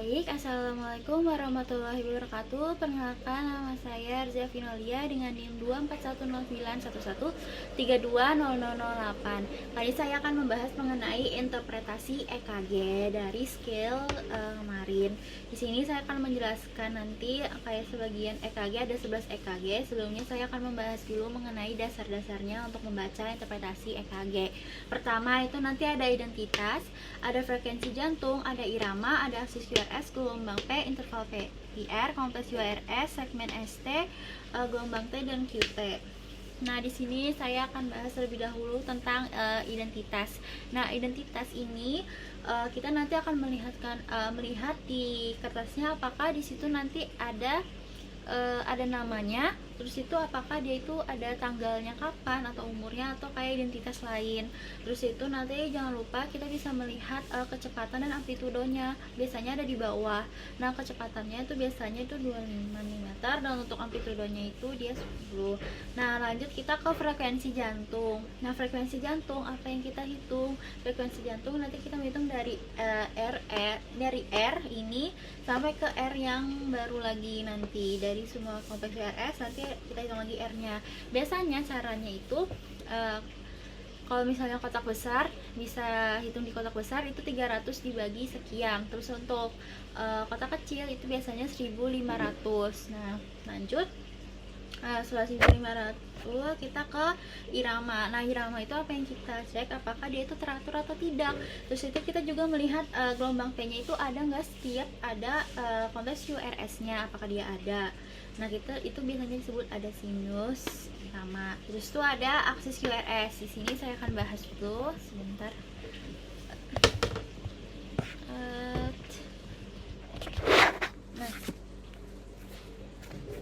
Baik, assalamualaikum warahmatullahi wabarakatuh. Perkenalkan, nama saya Rizia Vinolia dengan NIM 2410911320008. Kali ini saya akan membahas mengenai interpretasi EKG dari scale kemarin. Di sini saya akan menjelaskan nanti kayak sebagian EKG, ada 11 EKG. Sebelumnya saya akan membahas dulu mengenai dasar-dasarnya untuk membaca interpretasi EKG. Pertama itu nanti ada identitas, ada frekuensi jantung, ada irama, ada aksis QRS, gelombang P, interval PR, kompleks URS, segmen ST, gelombang T dan QT. Nah, di sini saya akan bahas terlebih dahulu tentang identitas. Nah, identitas ini kita nanti akan melihat di kertasnya apakah di situ nanti ada namanya, terus itu apakah dia itu ada tanggalnya kapan atau umurnya atau kayak identitas lain. Terus itu nanti jangan lupa kita bisa melihat kecepatan dan amplitudonya, biasanya ada di bawah. Nah, kecepatannya itu biasanya itu 25 mm dan untuk amplitudonya itu dia 10. Nah, lanjut kita ke frekuensi jantung. Nah, frekuensi jantung apa yang kita hitung? Frekuensi jantung nanti kita hitung dari dari R ini sampai ke R yang baru lagi, nanti dari semua kompleks RS nanti kita hitung lagi R-nya. Biasanya caranya itu kalau misalnya kotak besar bisa hitung di kotak besar itu 300 dibagi sekian. Terus untuk kotak kecil itu biasanya 1500. Nah, lanjut setelah 1500 kita ke irama. Nah, irama itu apa yang kita cek, apakah dia itu teratur atau tidak. Terus itu kita juga melihat gelombang P nya itu ada nggak setiap ada kompleks URS-nya, apakah dia ada. Nah, kita itu biasanya disebut ada sinus irama. Terus itu ada aksis QRS. Di sini saya akan bahas dulu sebentar. Nah,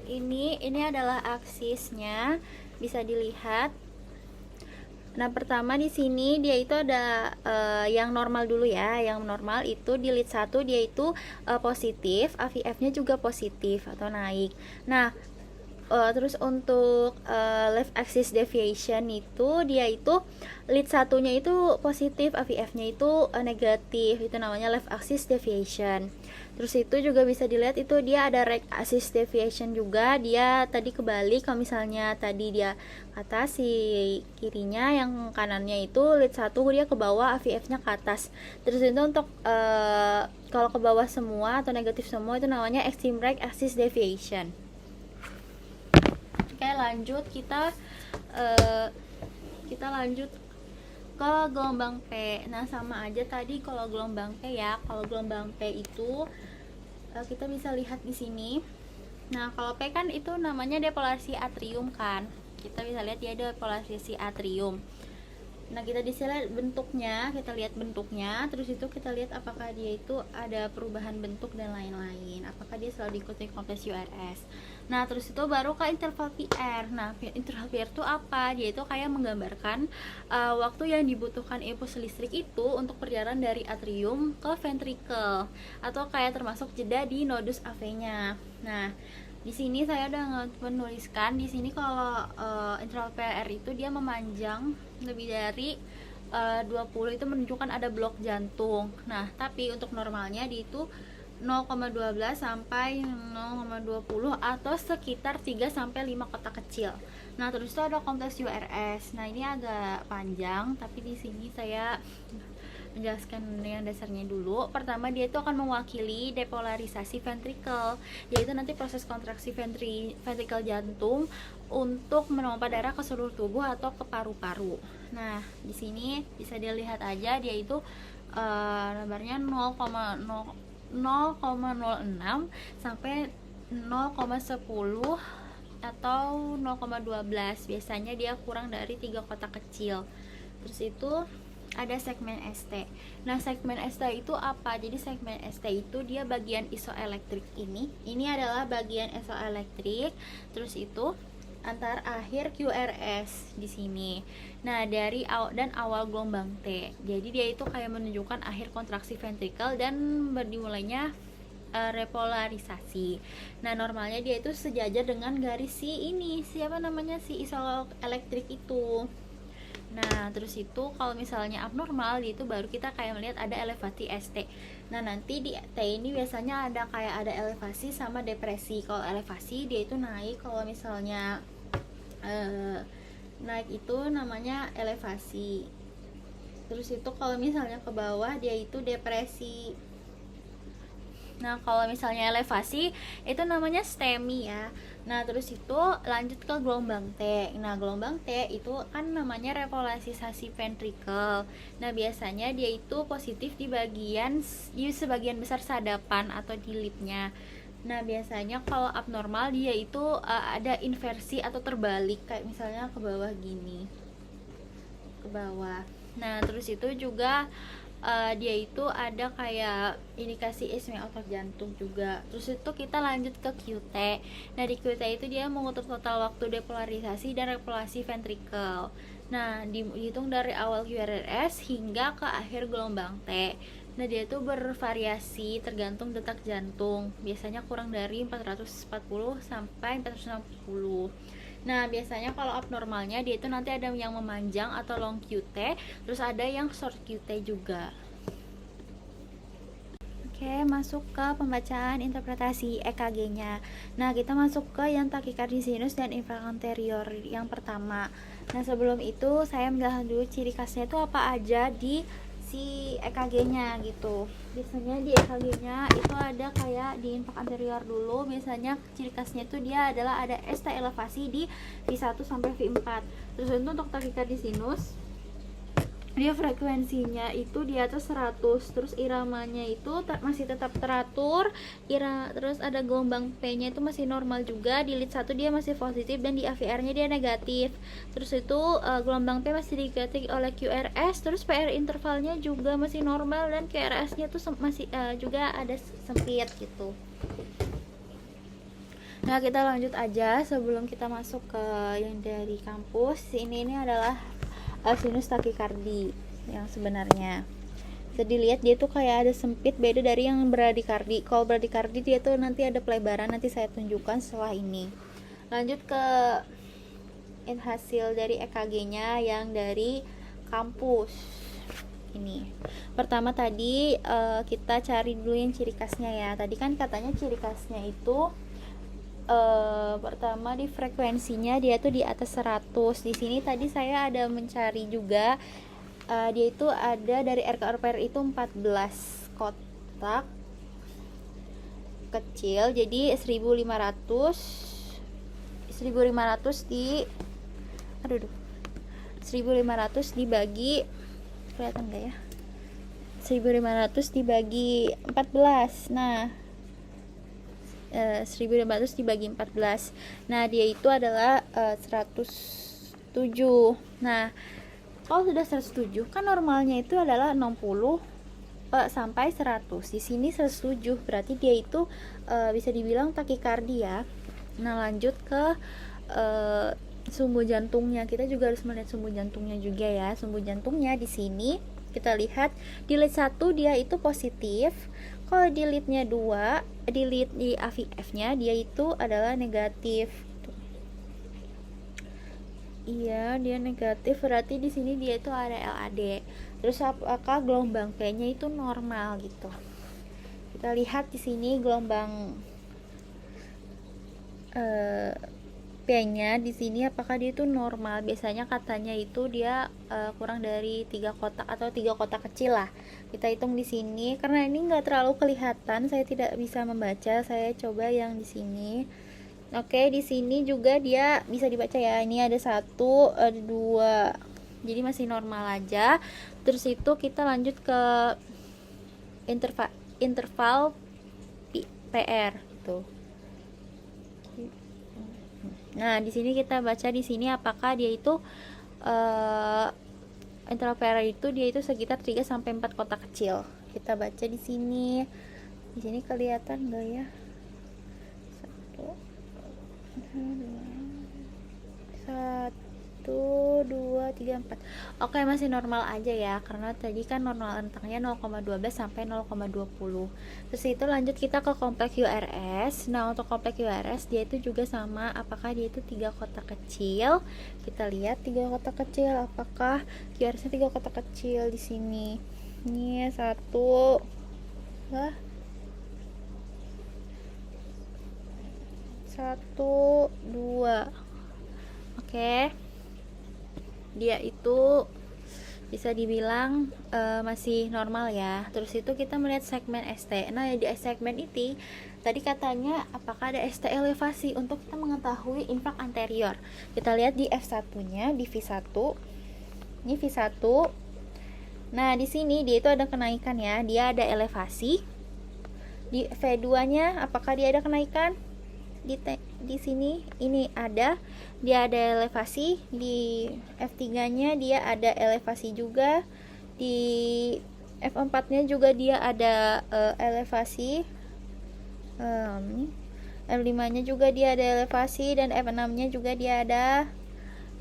ini adalah aksisnya, bisa dilihat. Nah, pertama di sini dia itu ada yang normal dulu ya. Yang normal itu di lead 1 dia itu positif, AVF-nya juga positif atau naik. Nah, terus untuk left axis deviation itu dia itu lead satunya itu positif, AVF-nya itu negatif, itu namanya left axis deviation. Terus itu juga bisa dilihat itu dia ada right axis deviation juga, dia tadi kebalik. Kalau misalnya tadi dia ke atas, si kirinya yang kanannya itu lead 1 dia ke bawah, AVF-nya ke atas. Terus itu untuk kalau ke bawah semua atau negatif semua itu namanya extreme right axis deviation. Oke, lanjut kita lanjut ke gelombang P. Nah, sama aja tadi kalau gelombang P ya. Kalau gelombang P itu kita bisa lihat di sini. Nah, kalau P kan itu namanya depolarisasi atrium kan. Kita bisa lihat dia ada depolarisasi atrium. Nah, kita lihat bentuknya, terus itu kita lihat apakah dia itu ada perubahan bentuk dan lain-lain, apakah dia selalu diikuti kompleks URS. Nah, terus itu baru ke interval PR. Nah, interval PR itu apa? Dia itu kayak menggambarkan waktu yang dibutuhkan impuls listrik itu untuk perjalanan dari atrium ke ventricle, atau kayak termasuk jeda di nodus AV-nya. Nah, di sini saya udah menuliskan di sini kalau interval PR itu dia memanjang lebih dari 20 itu menunjukkan ada blok jantung. Nah, tapi untuk normalnya di itu 0,12 sampai 0,20 atau sekitar 3 sampai 5 kotak kecil. Nah, terus itu ada kompleks URS. Nah, ini agak panjang, tapi di sini saya menjelaskan yang dasarnya dulu. Pertama, dia itu akan mewakili depolarisasi ventricle, yaitu nanti proses kontraksi ventricle jantung untuk memompa darah ke seluruh tubuh atau ke paru-paru. Nah, di sini bisa dilihat aja dia itu nomornya 0,06 sampai 0,10 atau 0,12. Biasanya dia kurang dari 3 kotak kecil. Terus itu ada segmen ST. Nah, segmen ST itu apa? Jadi segmen ST itu dia bagian isoelektrik ini. Ini adalah bagian isoelektrik. Terus itu antar akhir QRS di sini. Nah, dari awal gelombang T. Jadi dia itu kayak menunjukkan akhir kontraksi ventricle dan dimulainya repolarisasi. Nah, normalnya dia itu sejajar dengan garis si isoelektrik itu. Nah, terus itu kalau misalnya abnormal itu baru kita kayak melihat ada elevasi ST. Nah, nanti di T ini biasanya ada kayak ada elevasi sama depresi. Kalau elevasi dia itu naik, kalau misalnya naik itu namanya elevasi. Terus itu kalau misalnya ke bawah dia itu depresi. Nah, kalau misalnya elevasi itu namanya STEMI ya. Nah, terus itu lanjut ke gelombang T. Nah, gelombang T itu kan namanya repolarisasi ventrikel. Nah, biasanya dia itu positif di sebagian besar sadapan atau di lipnya. Nah, biasanya kalau abnormal dia itu ada inversi atau terbalik, kayak misalnya ke bawah gini. Ke bawah. Nah, terus itu juga dia itu ada kayak indikasi ischemia otot jantung juga. Terus itu kita lanjut ke QT. Nah, di QT itu dia mengukur total waktu depolarisasi dan repolasi ventrikel. Nah, dihitung dari awal QRS hingga ke akhir gelombang T. Nah, dia itu bervariasi tergantung detak jantung. Biasanya kurang dari 440 sampai 460. Nah, biasanya kalau abnormalnya dia itu nanti ada yang memanjang atau long QT, terus ada yang short QT juga. Oke, masuk ke pembacaan interpretasi EKG-nya. Nah, kita masuk ke yang takikardi sinus dan infra anterior yang pertama. Nah, sebelum itu saya menjelaskan dulu ciri khasnya itu apa aja di si EKG-nya gitu. Biasanya di EKG-nya itu ada kayak di infra anterior dulu, biasanya ciri khasnya itu dia adalah ada ST elevasi di V1 sampai V4. Terus untuk takikardi sinus dia frekuensinya itu di atas 100, terus iramanya itu masih tetap teratur, terus ada gelombang P-nya itu masih normal juga, di lead 1 dia masih positif dan di AVR-nya dia negatif. Terus itu gelombang P masih diganti oleh QRS, terus PR intervalnya juga masih normal dan QRS-nya tuh masih juga ada sempit gitu. Nah, kita lanjut aja sebelum kita masuk ke yang dari kampus. Ini adalah sinus takikardi yang sebenarnya. Bisa dilihat dia tuh kayak ada sempit, beda dari yang bradikardi. Kalau bradikardi dia tuh nanti ada pelebaran, nanti saya tunjukkan setelah ini. Lanjut ke hasil dari EKG-nya yang dari kampus. Ini pertama tadi kita cari dulu yang ciri khasnya ya. Tadi kan katanya ciri khasnya itu pertama di frekuensinya dia tuh di atas 100. Di sini tadi saya ada mencari juga dia itu ada dari RKRPR itu 14 kotak kecil, jadi 1500 di 1500 dibagi, kelihatan enggak ya, 1500 dibagi 14. Nah, 1500 dibagi 14. Nah, dia itu adalah 107. Nah, kalau sudah 107 kan normalnya itu adalah 60 sampai 100. Di sini 107, berarti dia itu bisa dibilang takikardi ya. Nah, lanjut ke sumbu jantungnya. Kita juga harus melihat sumbu jantungnya juga ya. Sumbu jantungnya di sini kita lihat di lead 1 dia itu positif. Kalau di leadnya 2, di lead di AVF-nya dia itu adalah negatif. Iya, dia negatif, berarti di sini dia itu ada LAD. Terus apakah gelombang P-nya itu normal gitu? Kita lihat di sini gelombang P-nya di sini apakah dia itu normal. Biasanya katanya itu dia kurang dari 3 kotak atau 3 kotak kecil lah. Kita hitung di sini karena ini enggak terlalu kelihatan, saya tidak bisa membaca. Saya coba yang di sini. Oke, di sini juga dia bisa dibaca ya. Ini ada 1, ada 2. Jadi masih normal aja. Terus itu kita lanjut ke interval PR tuh. Nah, di sini kita baca di sini apakah dia itu interval PR itu dia itu sekitar 3 sampai 4 kotak kecil. Kita baca di sini. Di sini kelihatan enggak ya? 1 2 1 2, 3, 4. Oke, masih normal aja ya, karena tadi kan normal rentangnya 0,12 sampai 0,20. Terus itu lanjut kita ke kompleks URS. Nah, untuk kompleks URS dia itu juga sama, apakah dia itu 3 kotak kecil. Kita lihat 3 kotak kecil, apakah URS-nya 3 kotak kecil di sini. Ini 1 lah. 1, 2. Oke. Dia itu bisa dibilang masih normal ya. Terus itu kita melihat segmen ST. Nah, di segmen ini tadi katanya apakah ada ST elevasi. Untuk kita mengetahui infrak anterior, kita lihat di F1-nya, di V1. Ini V1. Nah, di sini dia itu ada kenaikan ya. Dia ada elevasi. Di V2-nya apakah dia ada kenaikan? Di sini ini dia ada elevasi. Di F3-nya dia ada elevasi juga. Di F4-nya juga dia ada elevasi. F5-nya juga dia ada elevasi, dan F6-nya juga dia ada,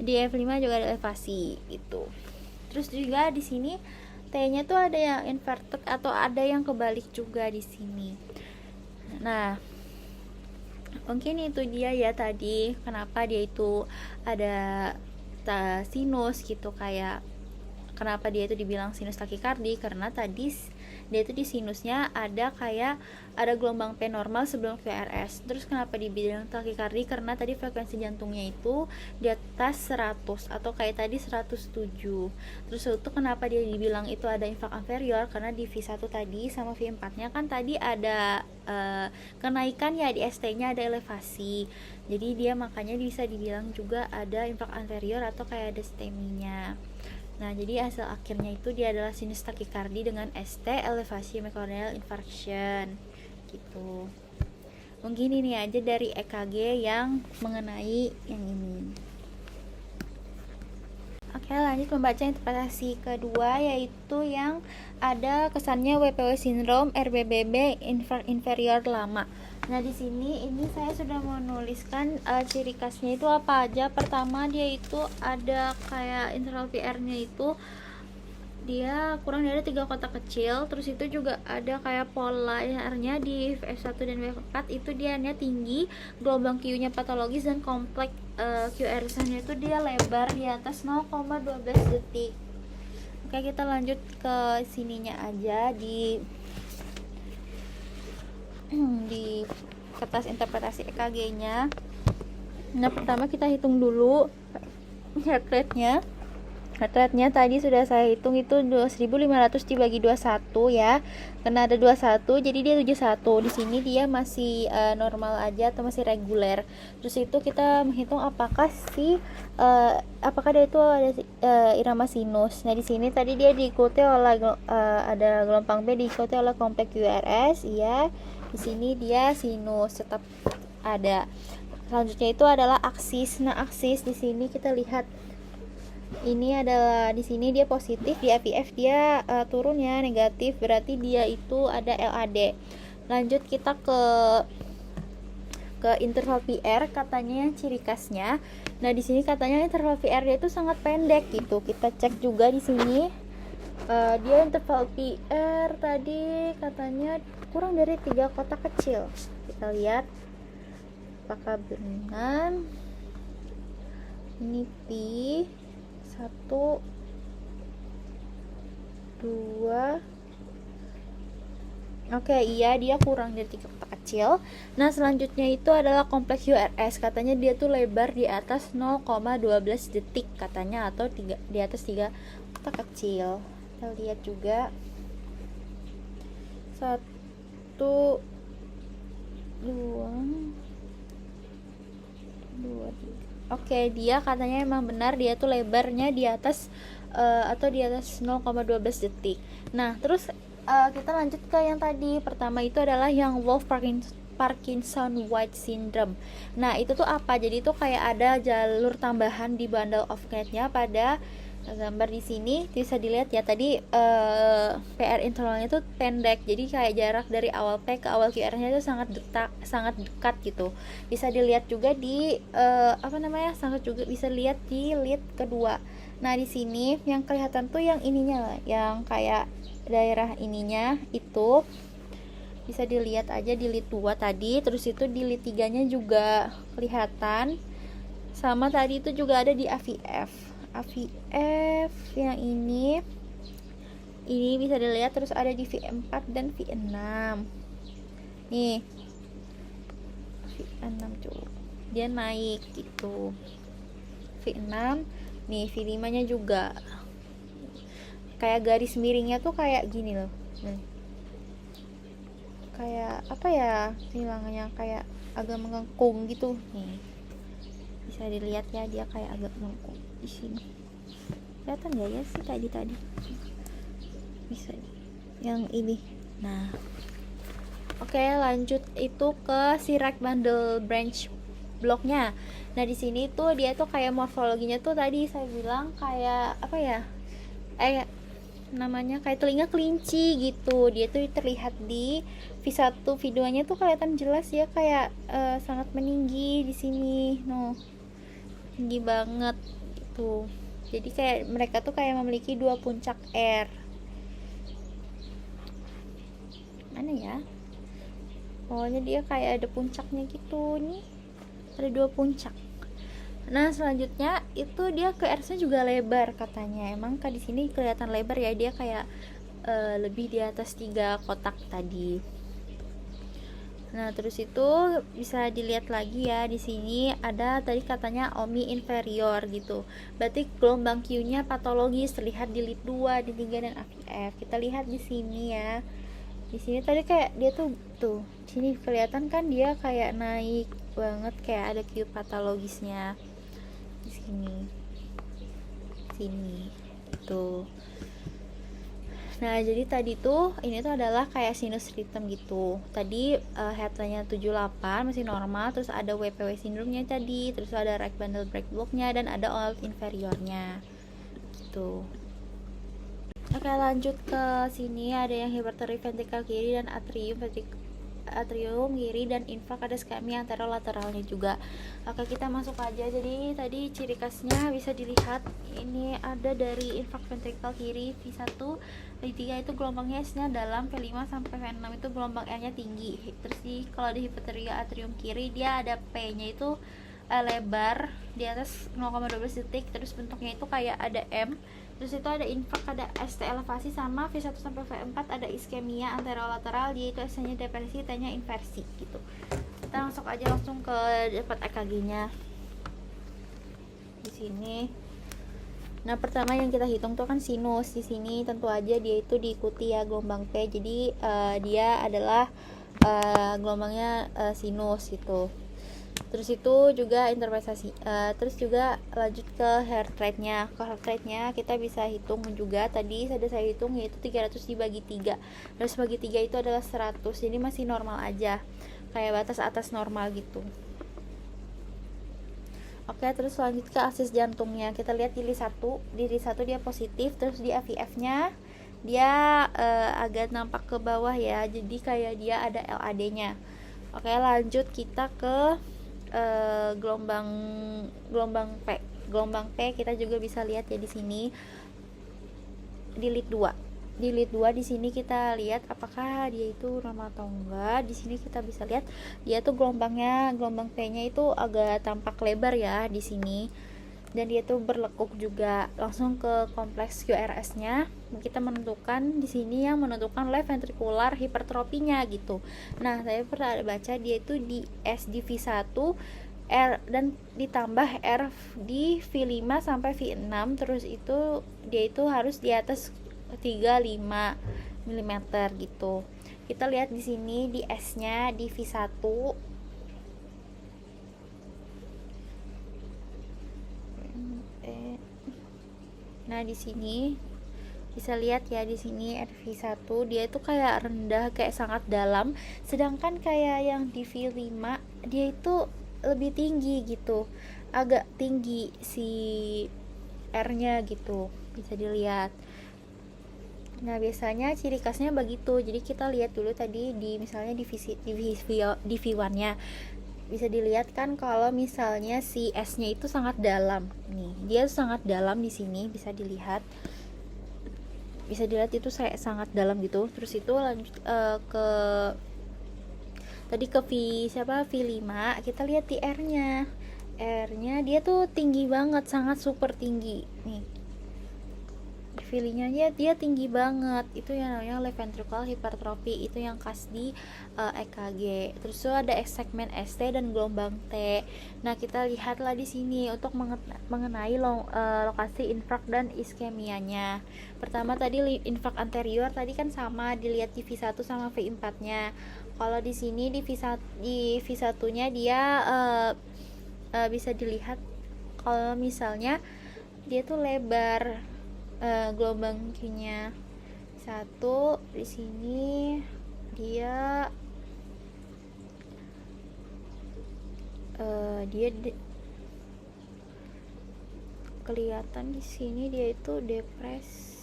di F5 juga ada elevasi itu. Terus juga di sini T-nya tuh ada yang inverted atau ada yang kebalik juga di sini. Nah, mungkin itu dia ya tadi kenapa dia itu ada sinus gitu, kayak kenapa dia itu dibilang sinus takikardi, karena tadi dia itu di sinusnya ada kayak ada gelombang P normal sebelum QRS. Terus kenapa dibilang takikardi, karena tadi frekuensi jantungnya itu di atas 100 atau kayak tadi 107. Terus itu kenapa dia dibilang itu ada infrak inferior, karena di V1 tadi sama V4-nya kan tadi ada kenaikan ya, di ST-nya ada elevasi. Jadi dia makanya bisa dibilang juga ada infrak anterior atau kayak ada STEMI-nya. Nah, jadi hasil akhirnya itu dia adalah sinus takikardi dengan ST elevasi myocardial infarction gitu. Mungkin ini aja dari EKG yang mengenai yang ini. Oke, lanjut membaca interpretasi kedua, yaitu yang ada kesannya WPW syndrome RBBB inferior lama. Nah, di sini ini saya sudah menuliskan ciri khasnya itu apa aja. Pertama, dia itu ada kayak interval PR-nya itu dia kurang dari 3 kotak kecil. Terus itu juga ada kayak polarnya di F1 dan F4 itu dia tinggi, gelombang Q-nya patologis, dan kompleks QRS-nya itu dia lebar di atas 0,12 detik. Oke, kita lanjut ke sininya aja di kertas interpretasi EKG-nya. Nah, pertama kita hitung dulu heart rate-nya. Heart rate-nya tadi sudah saya hitung itu 1500 dibagi 21 ya. Karena ada 21 jadi dia 71. Di sini dia masih normal aja atau masih reguler. Terus itu kita menghitung apakah dia itu ada irama sinus. Nah, di sini tadi dia diikuti oleh ada gelombang B diikuti oleh kompleks QRS ya. Di sini dia sinus tetap ada. Selanjutnya itu adalah aksis. Nah, aksis di sini kita lihat ini adalah di sini dia positif, di AVF dia turun ya, negatif, berarti dia itu ada LAD. Lanjut kita ke interval PR, katanya ciri khasnya. Nah, di sini katanya interval PR dia itu sangat pendek gitu. Kita cek juga di sini. Dia interval PR tadi katanya kurang dari 3 kotak kecil. Kita lihat apakah benar. Ini P 1, 2. Oke, iya dia kurang dari 3 kotak kecil. Nah, selanjutnya itu adalah kompleks URS. Katanya dia tuh lebar di atas 0,12 detik katanya, atau di atas 3 kotak kecil. Kita lihat juga 1, 2, 3. Oke, dia katanya emang benar dia tuh lebarnya di atas atau di atas 0,12 detik. Nah, terus kita lanjut ke yang tadi. Pertama itu adalah yang Wolff Parkinson White syndrome. Nah, itu tuh apa? Jadi itu kayak ada jalur tambahan di bundle of net-nya pada gambar di sini bisa dilihat ya tadi PR internalnya tuh pendek, jadi kayak jarak dari awal P ke awal QR-nya itu sangat dekat gitu. Bisa dilihat juga di sangat juga bisa lihat di lead kedua. Nah di sini yang kelihatan tuh yang ininya lah, yang kayak daerah ininya itu bisa dilihat aja di lead 2 tadi, terus itu di lead 3 nya juga kelihatan, sama tadi itu juga ada di AVF yang ini bisa dilihat, terus ada di V4 dan V6 nih. V6 tuh dia naik gitu, V6 nih, V5 nya juga kayak garis miringnya tuh kayak gini loh, kayak apa ya bilangnya, kayak agak mengengkung gitu nih, bisa dilihat ya, dia kayak agak mengengkung di sini. Kelihatan ya sih tadi bisa yang ini. Nah, oke, lanjut itu ke si rack bundle branch blocknya. Nah di sini tuh dia tuh kayak morfologinya tuh tadi saya bilang kayak apa ya, namanya kayak telinga kelinci gitu. Dia tuh terlihat di V1, V2-nya tuh kelihatan jelas ya, kayak sangat meninggi di sini, tinggi banget gitu. Jadi kayak mereka tuh kayak memiliki 2 puncak R. Mana ya? Pokoknya dia kayak ada puncaknya gitu nih. Ada 2 puncak. Nah, selanjutnya itu dia QR-nya juga lebar katanya. Emang di sini kelihatan lebar ya, dia kayak lebih di atas 3 kotak tadi. Nah, terus itu bisa dilihat lagi ya, di sini ada tadi katanya OMI inferior gitu. Berarti gelombang Q-nya patologis, terlihat di lead 2, di 3 dan AVF. Kita lihat di sini ya. Di sini tadi kayak dia tuh sini kelihatan kan dia kayak naik banget, kayak ada Q patologisnya. Di sini. Tuh. Nah, jadi tadi tuh ini tuh adalah kayak sinus rhythm gitu. Tadi headline-nya 78 masih normal, terus ada WPW syndrome-nya tadi, terus ada rack bundle break block-nya, dan ada all inferior-nya. Gitu. Oke, lanjut ke sini ada yang hipertrophy ventricle kiri dan atrium kiri, dan infrak ada iskemia anterolateralnya juga. Oke, kita masuk aja. Jadi tadi ciri khasnya bisa dilihat, ini ada dari infrak ventricle kiri V1, V3 itu gelombangnya S-nya dalam, V5 sampai V6 itu gelombang R-nya tinggi. Terus kalau di hipertrophy atrium kiri dia ada P-nya itu lebar di atas 0,12 detik, terus bentuknya itu kayak ada M. Terus itu ada infrak, ada ST elevasi, sama V1 sampai V4 ada iskemia anterolateral, dia itu S-nya depresi, T-nya inversi gitu. Kita langsung ke dapat EKG-nya di sini. Nah, pertama yang kita hitung tuh kan sinus. Di sini tentu aja dia itu diikuti ya gelombang P. Jadi dia adalah gelombangnya sinus gitu. Terus itu juga interpretasi. Terus juga lanjut ke heart rate-nya. Ke heart rate-nya kita bisa hitung juga. Tadi sudah saya hitung yaitu 300 dibagi 3. Terus bagi 3 itu adalah 100. Jadi masih normal aja. Kayak batas atas normal gitu. Oke, terus lanjut ke aksis jantungnya. Kita lihat di LIS 1. Di LIS 1 dia positif, terus di AVF-nya dia agak nampak ke bawah ya. Jadi kayak dia ada LAD-nya. Oke, lanjut kita ke gelombang P. Gelombang P kita juga bisa lihat ya di sini di lead 2. Di lead 2 di sini kita lihat apakah dia itu normal atau enggak. Di sini kita bisa lihat dia tuh gelombang P-nya itu agak tampak lebar ya di sini. Dan dia tuh berlekuk juga. Langsung ke kompleks QRS-nya. Kita menentukan di sini yang menentukan left ventricular hipertropinya gitu. Nah, saya pernah baca dia itu di S di V1 R dan ditambah R di V5 sampai V6, terus itu dia itu harus di atas 35 mm gitu. Kita lihat di sini di S-nya di V1 nah di sini bisa lihat ya, di sini RV1 dia itu kayak rendah, kayak sangat dalam, sedangkan kayak yang di V5 dia itu lebih tinggi gitu, agak tinggi si R-nya gitu, bisa dilihat. Nah, biasanya ciri khasnya begitu. Jadi kita lihat dulu tadi di misalnya di V1-nya. Bisa dilihat kan kalau misalnya si S-nya itu sangat dalam. Nih, dia sangat dalam di sini, bisa dilihat. Bisa dilihat itu sangat dalam gitu. Terus itu lanjut ke tadi ke V5, kita lihat di R-nya. R-nya dia tuh tinggi banget, sangat super tinggi. Nih, feelingnya dia tinggi banget. Itu yang namanya left ventricular hypertrophy, itu yang khas di EKG. Terus itu ada segmen ST dan gelombang T. Nah, kita lihatlah di sini untuk mengenai lokasi infark dan iskemianya. Pertama tadi infark anterior tadi kan sama dilihat di V1 sama V4 nya. Kalau di sini di V1 nya dia bisa dilihat kalau misalnya dia tuh lebar, gelombang Q-nya 1. Di sini dia kelihatan di sini dia itu depresi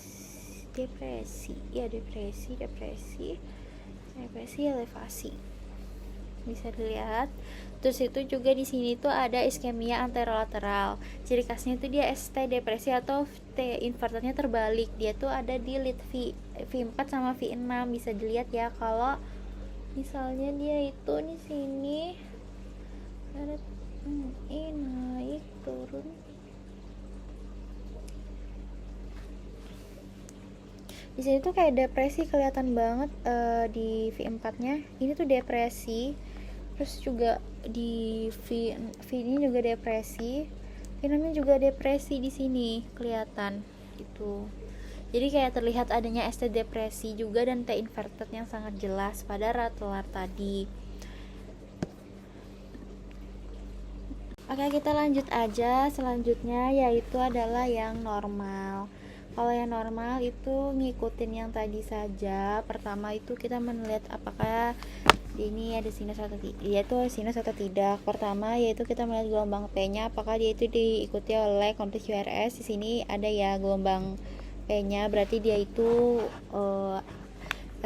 elevasi, bisa dilihat. Terus itu juga di sini tuh ada iskemia anterolateral. Ciri khasnya itu dia ST depresi atau T infarktnya terbalik. Dia tuh ada di lead V4 sama V6, bisa dilihat ya. Kalau misalnya dia itu di sini ada naik turun. Di sini tuh kayak depresi kelihatan banget di V4-nya. Ini tuh depresi. Terus juga di V ini juga depresi. V6-nya juga depresi di sini kelihatan itu. Jadi kayak terlihat adanya ST depresi juga dan T inverted yang sangat jelas pada ratelar tadi. Oke, kita lanjut aja. Selanjutnya yaitu adalah yang normal. Kalau yang normal itu ngikutin yang tadi saja. Pertama itu kita melihat apakah ini ada sinus atau tidak. Yaitu sinus atau tidak. Pertama yaitu kita melihat gelombang P-nya apakah dia itu diikuti oleh kompleks QRS. Di sini ada ya gelombang P-nya, berarti dia itu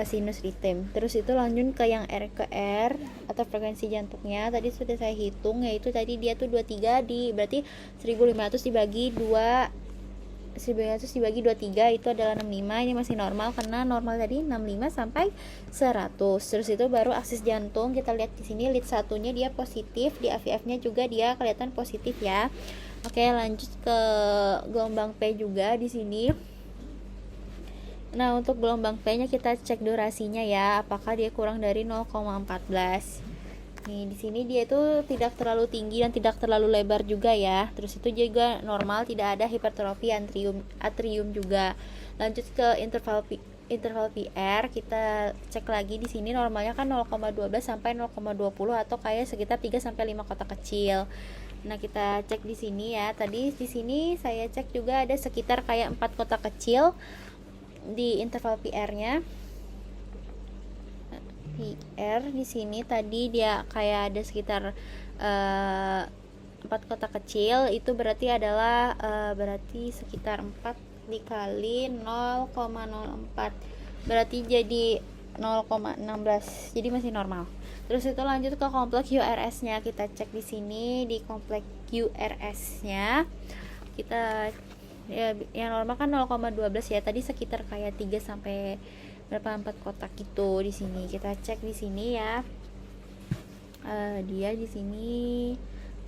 sinus rhythm. Terus itu lanjut ke yang R ke R atau frekuensi jantungnya. Tadi sudah saya hitung, yaitu tadi dia tuh 23 berarti 1500 dibagi 23 itu adalah 65. Ini masih normal karena normal tadi 65 sampai 100. Terus itu baru aksis jantung. Kita lihat di sini lead satunya dia positif, di AVF-nya juga dia kelihatan positif ya. Oke, lanjut ke gelombang P juga di sini. Nah, untuk gelombang P-nya kita cek durasinya ya, apakah dia kurang dari 0,14. Nih, di sini dia itu tidak terlalu tinggi dan tidak terlalu lebar juga ya. Terus itu juga normal, tidak ada hipertrofi atrium juga. Lanjut ke interval PR, kita cek lagi di sini normalnya kan 0,12 sampai 0,20 atau kayak sekitar 3 sampai 5 kotak kecil. Nah, kita cek di sini ya. Tadi di sini saya cek juga ada sekitar kayak 4 kotak kecil di interval PR-nya. PR di sini tadi dia kayak ada sekitar 4 kotak kecil, itu berarti adalah berarti sekitar 4 dikali 0,04 berarti jadi 0,16, jadi masih normal. Terus itu lanjut ke kompleks QRS-nya, kita cek di sini di kompleks QRS-nya. Kita ya yang normal kan 0,12 ya, tadi sekitar kayak 3 sampai berapa 4 kotak gitu. Di sini kita cek di sini ya, dia di sini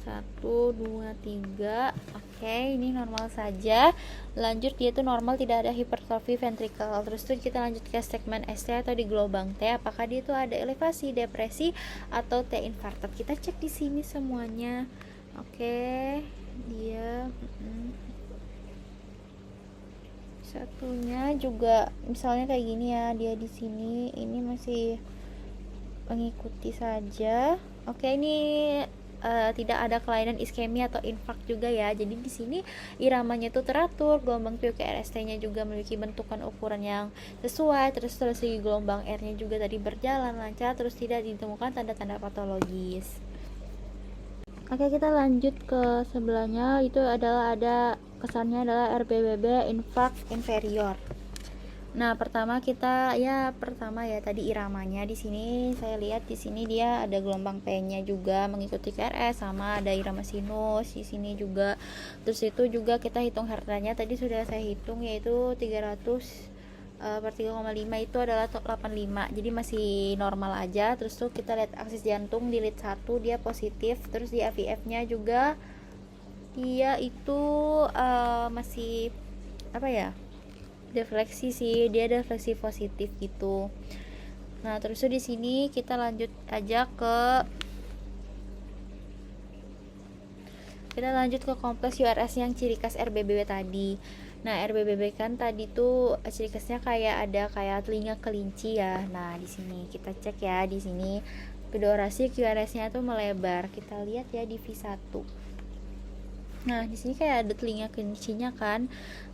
1, 2, 3. Oke, ini normal saja. Lanjut, dia tuh normal, tidak ada hipertrofi ventrikel. Terus tuh kita lanjut ke segmen ST atau di gelombang T, apakah dia tuh ada elevasi, depresi atau T infarkt. Kita cek di sini semuanya. Oke, dia satunya juga misalnya kayak gini ya, dia di sini ini masih mengikuti saja. Oke, ini tidak ada kelainan iskemi atau infark juga ya. Jadi di sini iramanya itu teratur, gelombang PQRST-nya juga memiliki bentukan ukuran yang sesuai. Terus si gelombang R-nya juga tadi berjalan lancar, terus tidak ditemukan tanda-tanda patologis. Oke, kita lanjut ke sebelahnya, itu adalah ada kesannya adalah RBBB infark inferior. Nah, pertama tadi iramanya. Di sini saya lihat di sini dia ada gelombang P-nya juga mengikuti QRS, sama ada irama sinus di sini juga. Terus itu juga kita hitung hartanya tadi sudah saya hitung, yaitu 300 per 3,5 itu adalah 85. Jadi masih normal aja. Terus tuh kita lihat aksis jantung di lead 1 dia positif, terus di AVF-nya juga dia itu masih defleksi sih, dia defleksi positif gitu. Nah, terus di sini kita lanjut ke kompleks URS yang ciri khas RBBB tadi. Nah, RBBB kan tadi tuh ciri khasnya kayak telinga kelinci ya. Nah, di sini kita cek ya, di sini durasi QRS-nya tuh melebar. Kita lihat ya di V1. Nah, di sini kayak ada telinga kelincinya kan,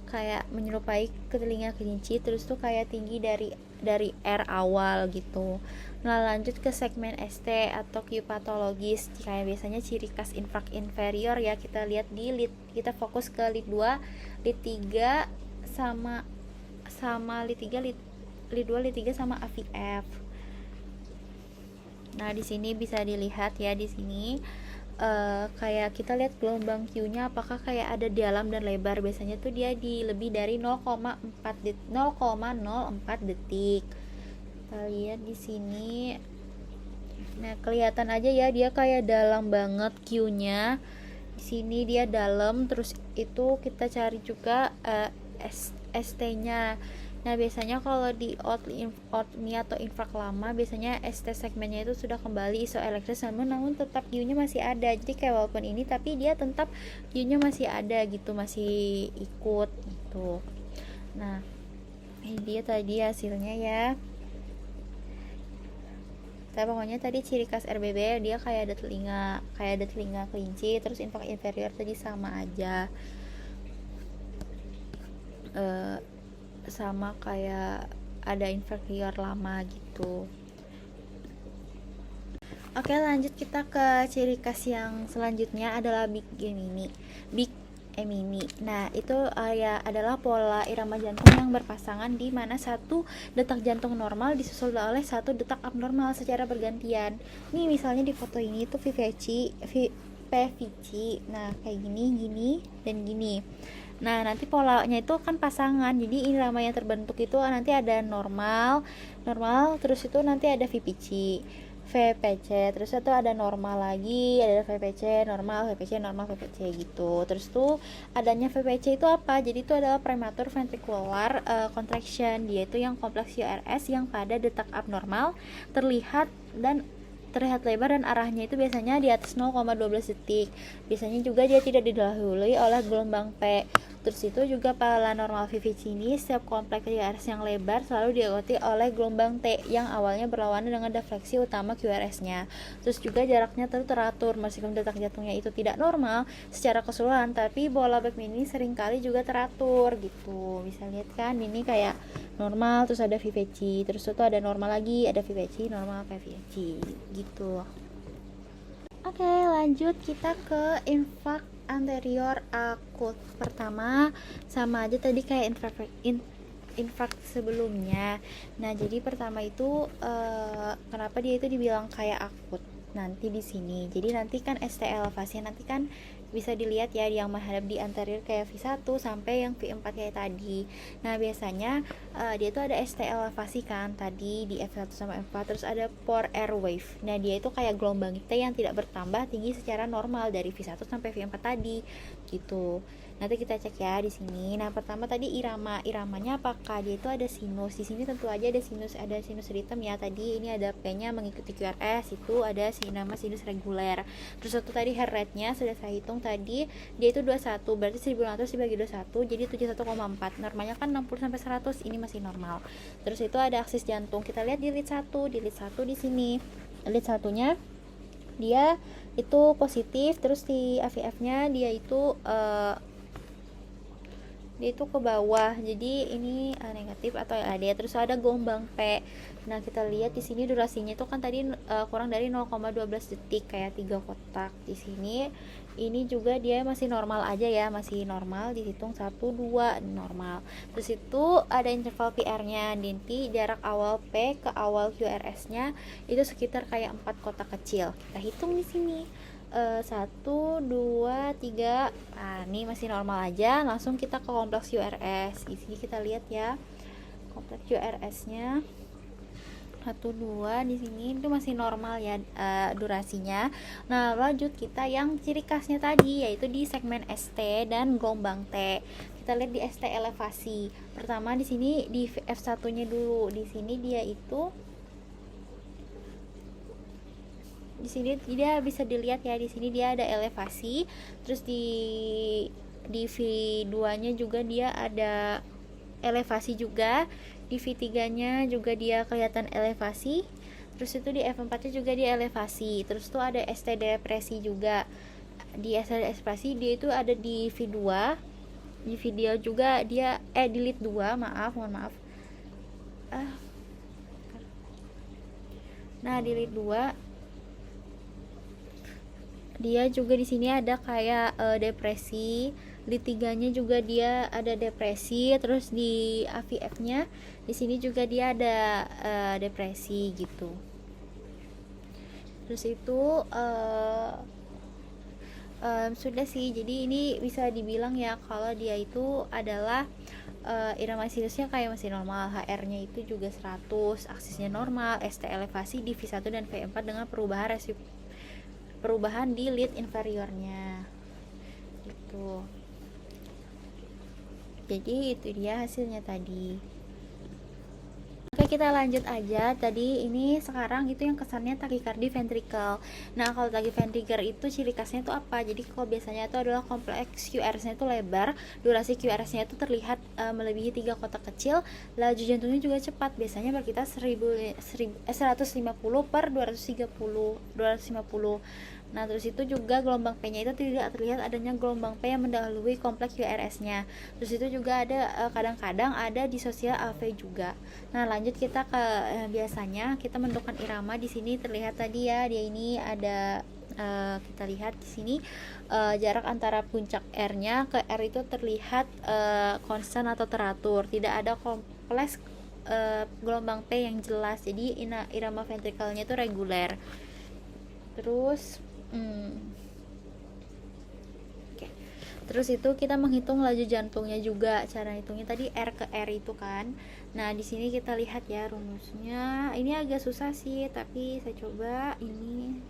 kayak menyerupai ke telinga kelinci, terus tuh kayak tinggi dari R awal gitu. Nah, lanjut ke segmen ST atau Q patologis, kayak biasanya ciri khas infark inferior ya. Kita lihat di lead, kita fokus ke lead 2, lead 3 sama lead 3, lead 2, lead 3 sama AVF. Nah, di sini bisa dilihat ya, di sini kayak kita lihat gelombang Q-nya apakah kayak ada dalam dan lebar. Biasanya tuh dia di lebih dari 0,04 detik. Kita lihat di sini. Nah, kelihatan aja ya dia kayak dalam banget Q-nya. Di sini dia dalam, terus itu kita cari juga ST-nya. Nah, biasanya kalau di OTMI atau infrak lama, biasanya ST segmennya itu sudah kembali isoelektris, namun tetap Q-nya masih ada. Jadi kayak walaupun ini, tapi dia tetap Q-nya masih ada gitu, masih ikut gitu. Nah, ini dia tadi hasilnya ya. Tapi pokoknya tadi ciri khas RBB dia kayak ada telinga kelinci, terus infark inferior tadi sama aja. Sama kayak ada inferior lama gitu. Oke, lanjut kita ke ciri khas yang selanjutnya adalah Big Emini. Nah, itu adalah pola irama jantung yang berpasangan, di mana satu detak jantung normal disusul oleh satu detak abnormal secara bergantian. Nih misalnya di foto ini tuh PVC. Nah, kayak gini dan gini. Nah, nanti polanya itu kan pasangan. Jadi irama yang terbentuk itu nanti ada normal, terus itu nanti ada VPC, terus itu ada normal lagi, ada VPC, normal, VPC, normal, VPC gitu. Terus tuh adanya VPC itu apa? Jadi itu adalah prematur ventricular contraction. Dia itu yang kompleks URS yang pada detak abnormal terlihat lebar dan arahnya itu biasanya di atas 0,12 detik. Biasanya juga dia tidak didahului oleh gelombang P. Terus itu juga pada normal VVC ini setiap kompleks QRS yang lebar selalu diikuti oleh gelombang T yang awalnya berlawanan dengan defleksi utama QRS-nya. Terus juga jaraknya teratur meskipun detak jantungnya itu tidak normal secara keseluruhan, tapi bola back ini seringkali juga teratur gitu. Bisa lihat kan ini kayak normal, terus ada VVC, terus itu ada normal lagi, ada VVC, normal, VVC gitu. Oke, lanjut kita ke infark anterior akut. Pertama sama aja tadi kayak infark sebelumnya. Nah, jadi pertama itu kenapa dia itu dibilang kayak akut nanti di sini. Jadi nanti kan ST elevasinya nanti kan bisa dilihat ya yang menghadap di anterior kayak V1 sampai yang V4 kayak tadi. Nah, biasanya dia itu ada ST elevasi kan tadi di F1 sama F4, terus ada pour air wave. Nah, dia itu kayak gelombang T yang tidak bertambah tinggi secara normal dari V1 sampai V4 tadi gitu. Nanti kita cek ya di sini. Nah, pertama tadi iramanya apakah dia itu ada sinus. Di sini tentu aja ada sinus ritem ya. Tadi ini ada P-nya mengikuti QRS, itu ada nama sinus reguler. Terus itu tadi heart rate-nya sudah saya hitung tadi, dia itu 21, berarti 1600 dibagi 21 jadi 71,4. Normalnya kan 60 sampai 100, ini masih normal. Terus itu ada aksis jantung. Kita lihat di lead 1, di sini. Lead 1-nya dia itu positif, terus di AVF-nya dia itu dia itu ke bawah, jadi ini negatif atau LAD. Terus ada gelombang P. Nah kita lihat di sini durasinya itu kan tadi kurang dari 0,12 detik, kayak 3 kotak. Di sini ini juga dia masih normal aja ya, masih normal, dihitung 1 2 normal. Terus itu ada interval PR-nya, nanti jarak awal P ke awal QRS-nya itu sekitar kayak 4 kotak kecil. Kita hitung di sini. 1 2 3. Nah, ini masih normal aja. Langsung kita ke kompleks URS. Di sini kita lihat ya. Kompleks URS-nya 1 2 di sini itu masih normal ya durasinya. Nah, lanjut kita yang ciri khasnya tadi, yaitu di segmen ST dan gelombang T. Kita lihat di ST elevasi. Pertama di sini di F1-nya dulu. Di sini dia itu di sini dia bisa dilihat ya, di sini dia ada elevasi. Terus di V2-nya juga dia ada elevasi juga. Di V3-nya juga dia kelihatan elevasi. Terus itu di F4-nya juga dia elevasi. Terus tuh ada ST depresi juga. Di ST depresi dia itu ada di V2. Di video juga dia di lead 2, mohon maaf. Nah, di lead 2 dia juga di sini ada kayak depresi. Di 3-nya juga dia ada depresi. Terus di AVF-nya di sini juga dia ada depresi gitu. Terus itu sudah sih. Jadi ini bisa dibilang ya kalau dia itu adalah irama sinusnya kayak masih normal, HR-nya itu juga 100, aksisnya normal, ST elevasi di V1 dan V4 dengan perubahan di lead inferiornya gitu. Jadi itu dia hasilnya tadi. Oke, kita lanjut aja. Tadi ini sekarang itu yang kesannya takikardi ventricle. Nah, kalau takiventricle itu ciri khasnya itu apa? Jadi kalau biasanya itu adalah kompleks QRS-nya itu lebar, durasi QRS-nya itu terlihat melebihi 3 kotak kecil, laju jantungnya juga cepat. Biasanya berkisar 150 per 250. Nah, terus itu juga gelombang P-nya itu tidak terlihat adanya gelombang P yang mendahului kompleks QRS-nya. Terus itu juga ada kadang-kadang ada disosial AV juga. Nah, lanjut kita ke biasanya kita menentukan irama. Di sini terlihat tadi ya, dia ini ada kita lihat di sini jarak antara puncak R-nya ke R itu terlihat konstan atau teratur, tidak ada kompleks gelombang P yang jelas. Jadi irama ventrikelnya itu reguler. Terus Oke. Terus itu kita menghitung laju jantungnya juga. Cara hitungnya tadi R ke R itu kan. Nah, di sini kita lihat ya rumusnya. Ini agak susah sih, tapi saya coba. Ini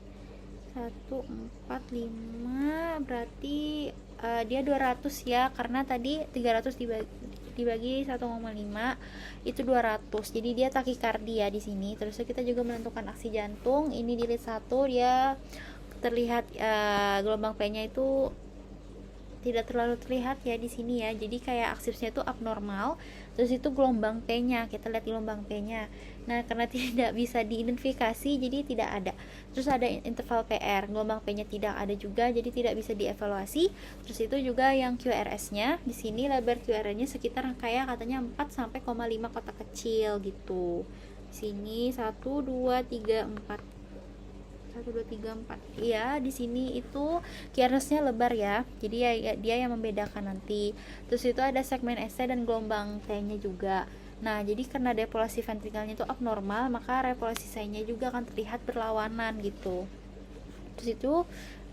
145 berarti dia 200 ya, karena tadi 300 dibagi 1,5 itu 200. Jadi dia takikardi ya di sini. Terus kita juga menentukan aksi jantung. Ini di lead 1 dia terlihat gelombang P-nya itu tidak terlalu terlihat ya di sini ya. Jadi kayak aksisnya itu abnormal. Terus itu gelombang P-nya, kita lihat gelombang P-nya. Nah, karena tidak bisa diidentifikasi jadi tidak ada. Terus ada interval PR, gelombang P-nya tidak ada juga, jadi tidak bisa dievaluasi. Terus itu juga yang QRS-nya, di sini lebar QRS-nya sekitar kayak katanya 4 sampai 5 kotak kecil gitu. Di sini 1 2 3 4. 1 2 3 4. Iya, di sini itu QRS-nya lebar ya. Jadi ya, dia yang membedakan nanti. Terus itu ada segmen ST dan gelombang T-nya juga. Nah, jadi karena depolasi ventrikelnya itu abnormal, maka repolasi C-nya juga akan terlihat berlawanan gitu. Terus itu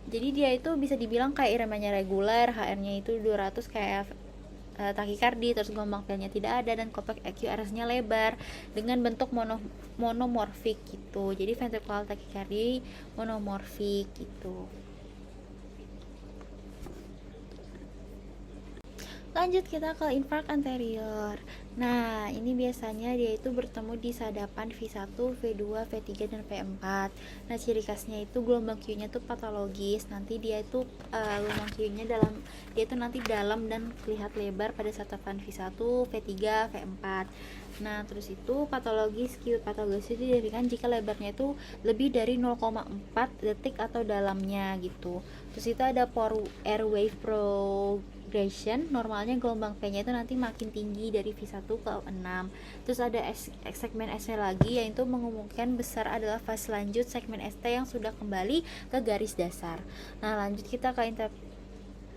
jadi dia itu bisa dibilang kayak iramanya reguler, HR-nya itu 200 kayak takikardi. Terus gelombang P-nya tidak ada dan kompleks QRS-nya lebar dengan bentuk monomorfik gitu. Jadi ventricular takikardi monomorfik gitu. Lanjut kita ke infark anterior. Nah, ini biasanya dia itu bertemu di sadapan V1, V2, V3 dan V4. Nah, ciri khasnya itu gelombang Q-nya tuh patologis. Nanti dia itu gelombang Q-nya dia itu nanti dalam dan terlihat lebar pada sadapan V1, V3, V4. Nah, terus itu patologis Q. Patologis itu didirikan jika lebarnya itu lebih dari 0,4 detik atau dalamnya gitu. Terus itu ada airway regression, normalnya gelombang P nya itu nanti makin tinggi dari V1 ke 6. Terus ada segmen ST lagi, yaitu mengumumkan besar adalah fase lanjut segmen ST yang sudah kembali ke garis dasar. Nah, lanjut kita ke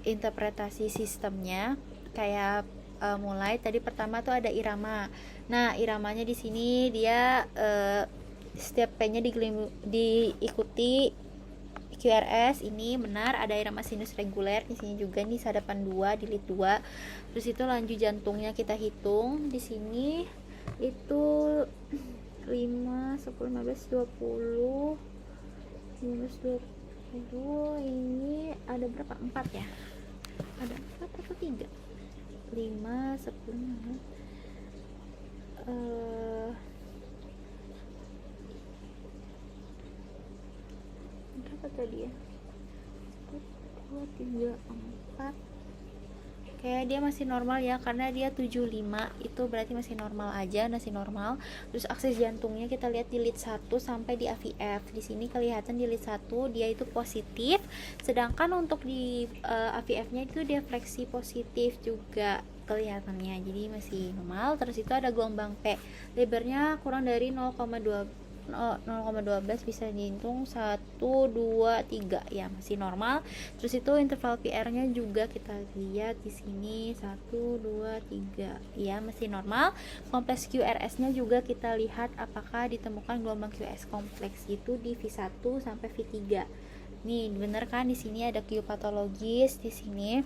interpretasi sistemnya. Kayak mulai tadi pertama tuh ada irama. Nah, iramanya di sini dia setiap P-nya diikuti QRS, ini benar ada irama sinus reguler. Di sini juga nih sadapan 2 di lead 2. Terus itu lanjut jantungnya kita hitung. Di sini itu 5 10 15 20 15 20, ini ada berapa? 4 ya? Ada 4 atau 3? 5 10 berapa tadi ya? 1 2 3 4. Kayak dia masih normal ya, karena dia 75, itu berarti masih normal aja, masih normal. Terus akses jantungnya kita lihat di lead 1 sampai di AVF. Di sini kelihatan di lead 1 dia itu positif, sedangkan untuk di AVF-nya itu dia fleksi positif juga kelihatannya, jadi masih normal. Terus itu ada gelombang P, lebarnya kurang dari 0,12 bisa dihitung 1 2 3 ya, masih normal. Terus itu interval PR-nya juga kita lihat di sini 1 2 3 ya, masih normal. Kompleks QRS-nya juga kita lihat apakah ditemukan gelombang QRS kompleks itu di V1 sampai V3. Nih, bener kan, di sini ada Q patologis di sini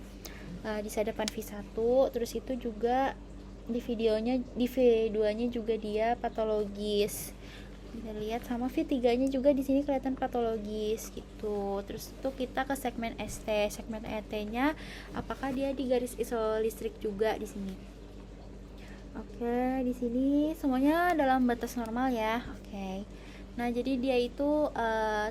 di sadapan V1. Terus itu juga di V2-nya juga dia patologis. Kita lihat sama V3 nya juga di sini kelihatan patologis gitu. Terus itu kita ke segmen ST, segmen ET nya apakah dia di garis isolistrik juga di sini. Oke, di sini semuanya dalam batas normal ya. Oke. Nah, jadi dia itu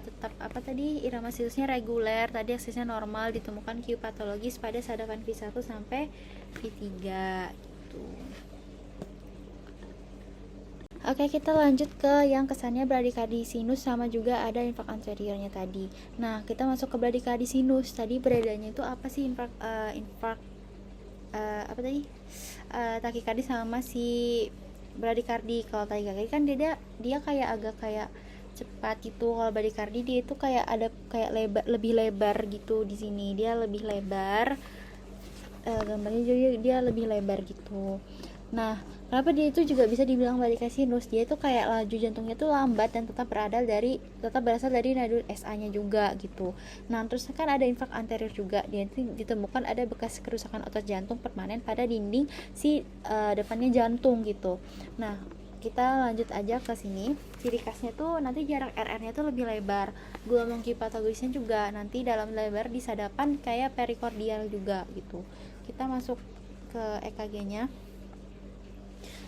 tetap apa tadi, irama sinusnya reguler, tadi aksesnya normal, ditemukan Q patologis pada sadapan V1 sampai V3 gitu. Oke, kita lanjut ke yang kesannya bradikardis sinus sama juga ada infrak anteriornya tadi. Nah, kita masuk ke bradikardis sinus. Tadi beredanya itu apa sih, infrak apa tadi? Takikardi sama si bradikardi. Kalau takikardi kan dia kayak agak kayak cepat gitu. Kalau bradikardi dia itu kayak ada kayak lebih lebar gitu di sini. Dia lebih lebar. Gambarnya juga dia lebih lebar gitu. Nah, kenapa dia itu juga bisa dibilang bradikardis sinus? Dia itu kayak laju jantungnya tuh lambat dan tetap berasal dari nodul SA-nya juga gitu. Nah, terus kan ada infrak anterior juga. Dia itu ditemukan ada bekas kerusakan otot jantung permanen pada dinding si depannya jantung gitu. Nah, kita lanjut aja ke sini. Ciri khasnya tuh nanti jarak RR-nya tuh lebih lebar. Gelombang Q patologisnya juga nanti dalam lebar di sadapan kayak perikordial juga gitu. Kita masuk ke EKG-nya.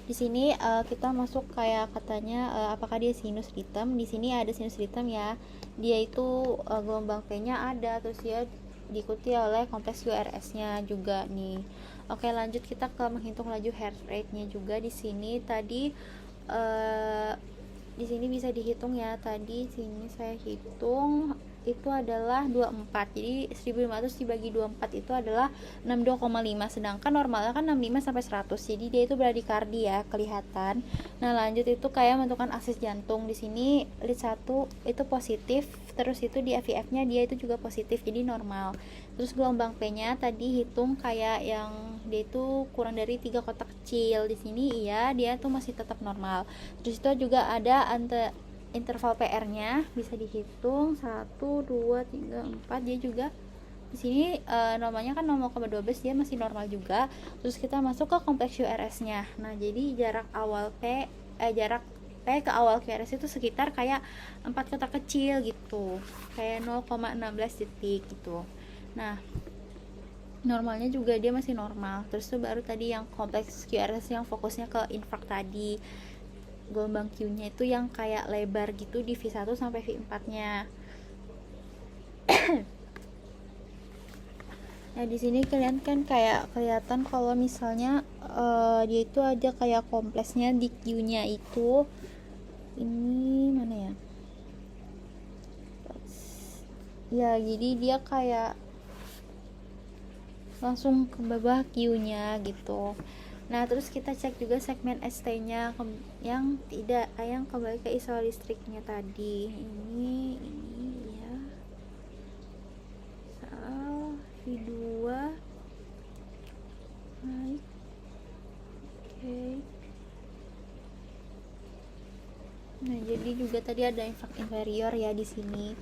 Di sini kita masuk kayak katanya apakah dia sinus ritem. Di sini ada sinus ritem ya. Dia itu gelombang P-nya ada, terus dia diikuti oleh kompleks QRS-nya juga nih. Oke, lanjut kita ke menghitung laju heart rate-nya juga. Di sini tadi di sini bisa dihitung ya. Tadi sini saya hitung itu adalah 24. Jadi 1500 dibagi 24 itu adalah 62,5, sedangkan normalnya kan 65 sampai 100. Jadi dia itu bradikardi ya, kelihatan. Nah, lanjut itu kayak menentukan akses jantung. Di sini lead 1 itu positif, terus itu di AVF-nya dia itu juga positif, jadi normal. Terus gelombang P-nya tadi hitung kayak yang dia itu kurang dari 3 kotak kecil. Di sini iya, dia tuh masih tetap normal. Terus itu juga ada interval PR-nya bisa dihitung 1 2 3 4. Dia juga di sini normalnya kan 0,12, dia masih normal juga. Terus kita masuk ke kompleks QRS-nya. Nah, jadi jarak P ke awal QRS itu sekitar kayak 4 kotak kecil gitu. Kayak 0,16 detik gitu. Nah, normalnya juga dia masih normal. Terus itu baru tadi yang kompleks QRS yang fokusnya ke infrak tadi. Gelombang Q-nya itu yang kayak lebar gitu di V1 sampai V4-nya. Nah, di sini kalian kan kayak kelihatan kalau misalnya dia itu ada kayak kompleksnya di Q-nya itu. Ini mana ya? Ya, jadi dia kayak langsung ke bawah Q-nya gitu. Nah, terus kita cek juga segmen ST-nya yang tidak yang kembali ke isolistriknya tadi. Ini ya. V2 naik. Oke. Nah, jadi juga tadi ada inferior ya di sini.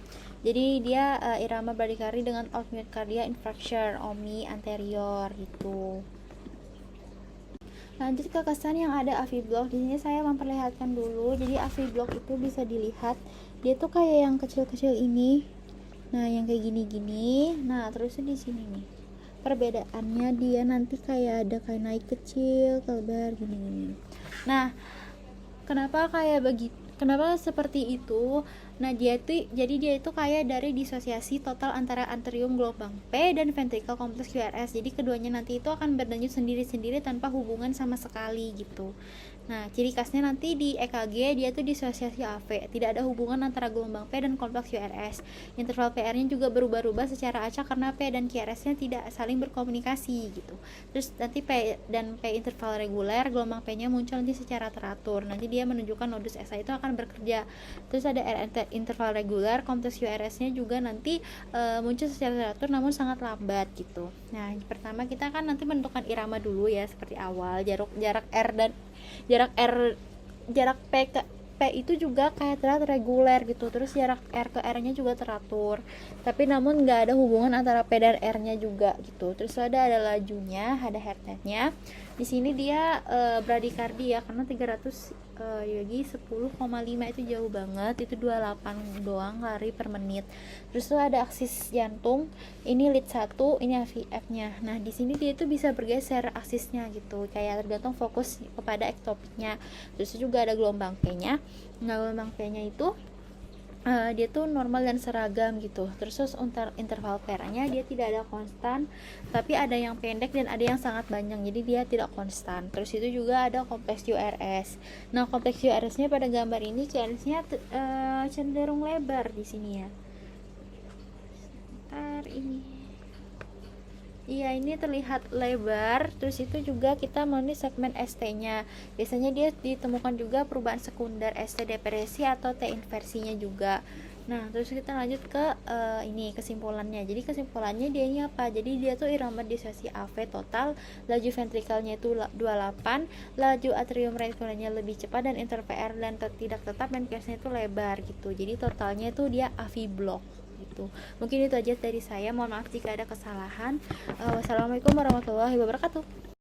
Jadi dia irama bradikari dengan off myocardia infarction, OMI anterior gitu. Lanjut ke kesan yang ada AV block. Di sini saya memperlihatkan dulu. Jadi AV block itu bisa dilihat dia tuh kayak yang kecil-kecil ini. Nah, yang kayak gini-gini. Nah, terus di sini nih. Perbedaannya dia nanti kayak ada kayak naik kecil, lebar gini-gini. Nah, kenapa kayak begitu? Kenapa seperti itu? Nah, dia itu kayak dari disosiasi total antara anterium gelombang P dan ventricle kompleks QRS. Jadi keduanya nanti itu akan berdenyut sendiri-sendiri tanpa hubungan sama sekali gitu. Nah, ciri khasnya nanti di EKG dia tuh disosiasi AV, tidak ada hubungan antara gelombang P dan kompleks QRS. Interval PR-nya juga berubah-ubah secara acak karena P dan QRS-nya tidak saling berkomunikasi gitu. Terus nanti P dan P interval reguler, gelombang P-nya muncul nanti secara teratur. Nanti dia menunjukkan nodus SA itu akan bekerja. Terus ada R interval reguler, kompleks QRS-nya juga nanti muncul secara teratur namun sangat lambat gitu. Nah, pertama kita kan nanti menentukan irama dulu ya seperti awal, jarak P ke P itu juga kayak reguler gitu. Terus jarak R ke R-nya juga teratur. Tapi namun nggak ada hubungan antara P dan R-nya juga gitu. Terus ada lajunya, ada heart rate-nya. Di sini dia bradikardi ya karena 300 yogi 10,5 itu jauh banget, itu 28 doang lari per menit. Terus tuh ada aksis jantung, ini lead 1, ini VF-nya. Nah, di sini dia itu bisa bergeser aksisnya gitu, kayak tergantung fokus kepada ektopiknya. Terus juga ada gelombang P-nya. Nah, gelombang P-nya itu dia tuh normal dan seragam gitu. Terus interval PR-nya dia tidak ada konstan, tapi ada yang pendek dan ada yang sangat panjang, jadi dia tidak konstan. Terus itu juga ada kompleks URS. Nah, kompleks URS-nya pada gambar ini QRS-nya cenderung lebar di sini ya. Sebentar ini. Iya, ini terlihat lebar. Terus itu juga kita mau nih segmen ST-nya. Biasanya dia ditemukan juga perubahan sekunder ST depresi atau T inversinya juga. Nah, terus kita lanjut ke ini kesimpulannya. Jadi kesimpulannya dia ini apa? Jadi dia tuh irama disosiasi AV total, laju ventrikelnya itu 28, laju atrium reticulanya lebih cepat dan interval dan tidak tetap dan QRS-nya itu lebar gitu. Jadi totalnya itu dia AV block gitu. Mungkin itu aja dari saya. Mohon maaf jika ada kesalahan. Wassalamualaikum warahmatullahi wabarakatuh.